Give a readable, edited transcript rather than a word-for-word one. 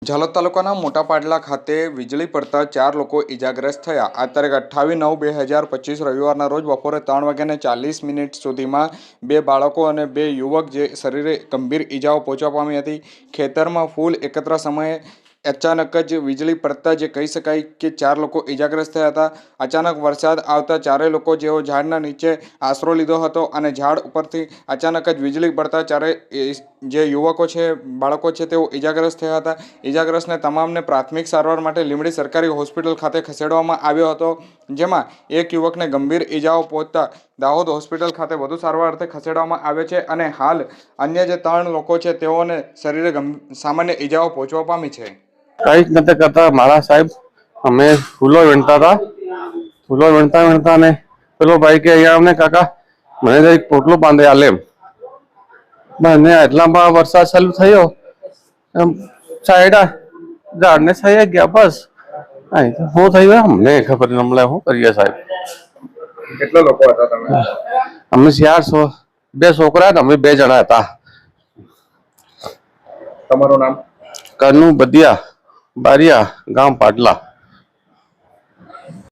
ઝાલોદ તાલુકાના મોટા પાડલા ખાતે વીજળી પડતા 4 લોકો ઇજાગ્રસ્ત થયા। આ તારીખ 28/9/2025 રવિવારના રોજ બપોરે 3:40 સુધીમાં 2 બાળકો અને 2 યુવક જે શરીરે ગંભીર ઇજાઓ પહોંચવા પામી હતી। ખેતરમાં ફૂલ એકત્ર સમયે અચાનક જ વીજળી પડતા જે કહી શકાય કે 4 લોકો ઇજાગ્રસ્ત થયા હતા। અચાનક વરસાદ આવતા ચારેય લોકો જેઓ ઝાડના નીચે આશરો લીધો હતો અને ઝાડ ઉપરથી અચાનક જ વીજળી પડતા ચારેય જે યુવકો છે બાળકો છે તેઓ ઇજાગ્રસ્ત થયા હતા। ઇજાગ્રસ્તને તમામને પ્રાથમિક સારવાર માટે લીંબડી સરકારી હોસ્પિટલ ખાતે ખસેડવામાં આવ્યો હતો, જેમાં એક યુવકને ગંભીર ઇજાઓ પહોંચતા દાહોદ હોસ્પિટલ ખાતે વધુ સારવાર અર્થે ખસેડવામાં આવ્યો છે અને હાલ અન્ય જે 3 લોકો છે તેઓને શરીરે સામાન્ય ઇજાઓ પહોંચવા પામી છે। કઈ જ નથી કરતા મારા સાહેબ, અમે ફૂલો વીણતા હતા। ફૂલો વીણતા ને પેલો ભાઈ કે અહીંયા અમને કાકા મને એક પોટલો બાંધી આલે એમ। મને એટલામાં વરસાદ ચાલુ થયો, સાઈડ ઝાડને સાઈ ગયા બસ। શું થયું અમને ખબર નમલે શું કરીએ સાહેબ। કેટલા લોકો હતા તમે? અમે 2 છોકરા ને અમે 2 જણા હતા। તમારું નામ? કનુ બદિયા, બારિયા, ગામ પાટલા।